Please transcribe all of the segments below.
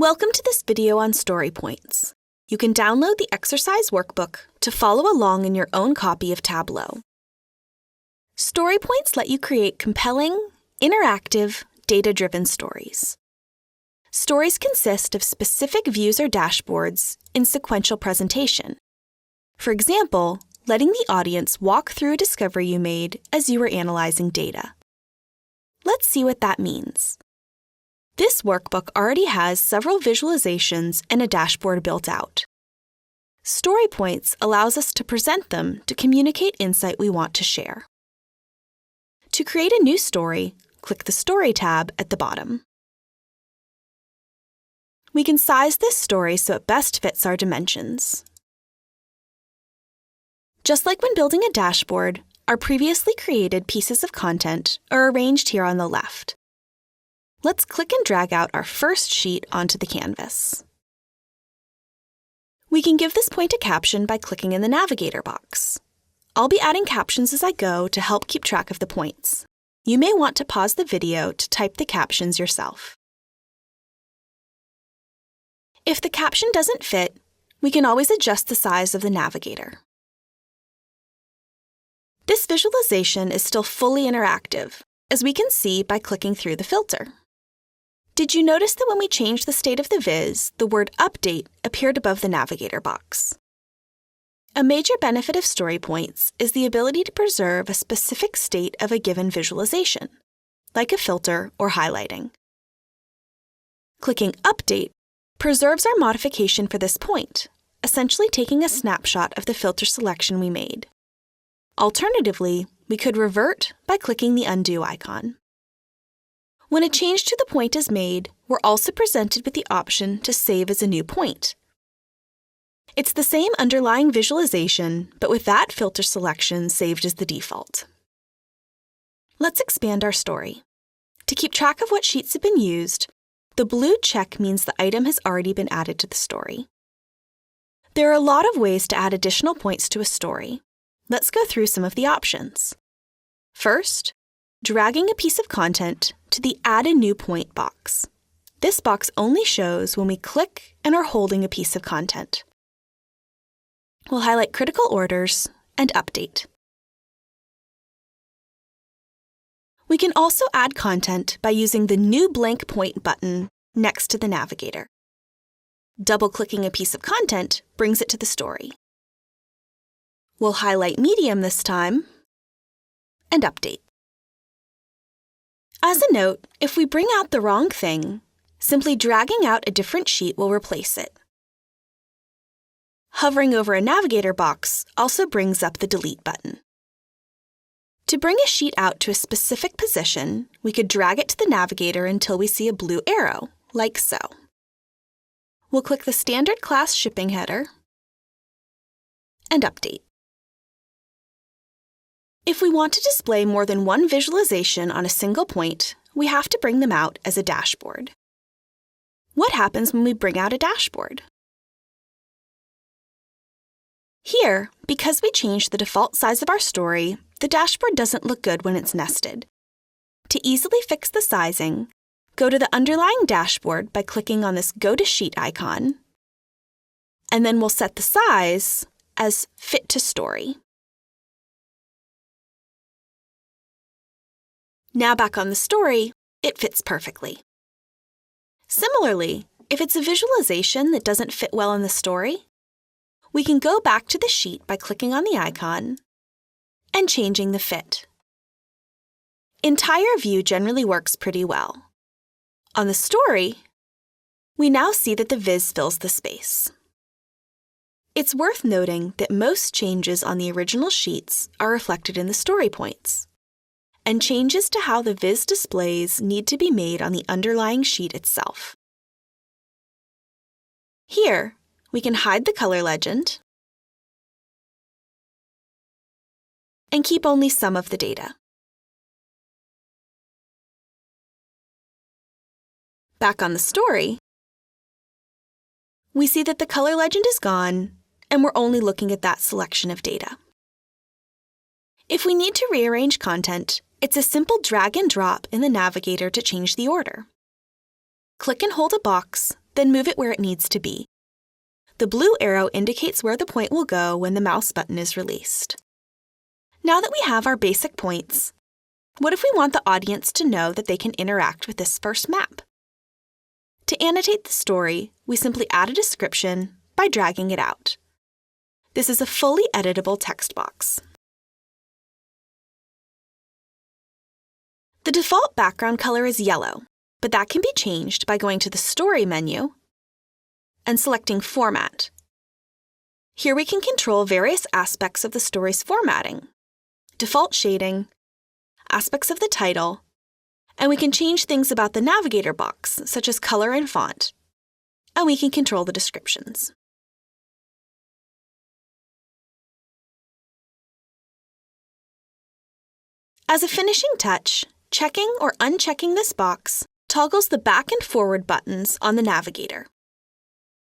Welcome to this video on story points. You can download the exercise workbook to follow along in your own copy of Tableau. Story points let you create compelling, interactive, data-driven stories. Stories consist of specific views or dashboards in sequential presentation. For example, letting the audience walk through a discovery you made as you were analyzing data. Let's see what that means. This workbook already has several visualizations and a dashboard built out. Story points allows us to present them to communicate insight we want to share. To create a new story, click the Story tab at the bottom. We can size this story so it best fits our dimensions. Just like when building a dashboard, our previously created pieces of content are arranged here on the left. Let's click and drag out our first sheet onto the canvas. We can give this point a caption by clicking in the navigator box. I'll be adding captions as I go to help keep track of the points. You may want to pause the video to type the captions yourself. If the caption doesn't fit, we can always adjust the size of the navigator. This visualization is still fully interactive, as we can see by clicking through the filter. Did you notice that when we changed the state of the viz, the word Update appeared above the navigator box? A major benefit of story points is the ability to preserve a specific state of a given visualization, like a filter or highlighting. Clicking Update preserves our modification for this point, essentially taking a snapshot of the filter selection we made. Alternatively, we could revert by clicking the Undo icon. When a change to the point is made, we're also presented with the option to save as a new point. It's the same underlying visualization, but with that filter selection saved as the default. Let's expand our story. To keep track of what sheets have been used, the blue check means the item has already been added to the story. There are a lot of ways to add additional points to a story. Let's go through some of the options. First, dragging a piece of content to the Add a New Point box. This box only shows when we click and are holding a piece of content. We'll highlight critical orders and update. We can also add content by using the New Blank Point button next to the navigator. Double-clicking a piece of content brings it to the story. We'll highlight medium this time and update. As a note, if we bring out the wrong thing, simply dragging out a different sheet will replace it. Hovering over a navigator box also brings up the Delete button. To bring a sheet out to a specific position, we could drag it to the navigator until we see a blue arrow, like so. We'll click the Standard Class Shipping header and update. If we want to display more than one visualization on a single point, we have to bring them out as a dashboard. What happens when we bring out a dashboard? Here, because we changed the default size of our story, the dashboard doesn't look good when it's nested. To easily fix the sizing, go to the underlying dashboard by clicking on this Go to Sheet icon, and then we'll set the size as Fit to Story. Now back on the story, it fits perfectly. Similarly, if it's a visualization that doesn't fit well in the story, we can go back to the sheet by clicking on the icon and changing the fit. Entire view generally works pretty well. On the story, we now see that the viz fills the space. It's worth noting that most changes on the original sheets are reflected in the story points, and changes to how the viz displays need to be made on the underlying sheet itself. Here, we can hide the color legend and keep only some of the data. Back on the story, we see that the color legend is gone and we're only looking at that selection of data. If we need to rearrange content, it's a simple drag and drop in the navigator to change the order. Click and hold a box then move it where it needs to be. The blue arrow indicates where the point will go when the mouse button is released. Now that we have our basic points, what if we want the audience to know that they can interact with this first map? To annotate the story, we simply add a description by dragging it out. This is a fully editable text box. The default background color is yellow, but that can be changed by going to the Story menu and selecting Format. Here we can control various aspects of the story's formatting, default shading, aspects of the title, and we can change things about the navigator box, such as color and font, and we can control the descriptions. As a finishing touch, checking or unchecking this box toggles the back and forward buttons on the navigator.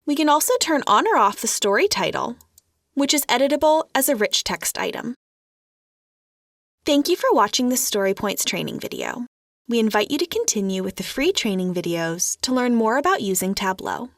We can also turn on or off the story title, which is editable as a rich text item. Thank you for watching this Story Points training video. We invite you to continue with the free training videos to learn more about using Tableau.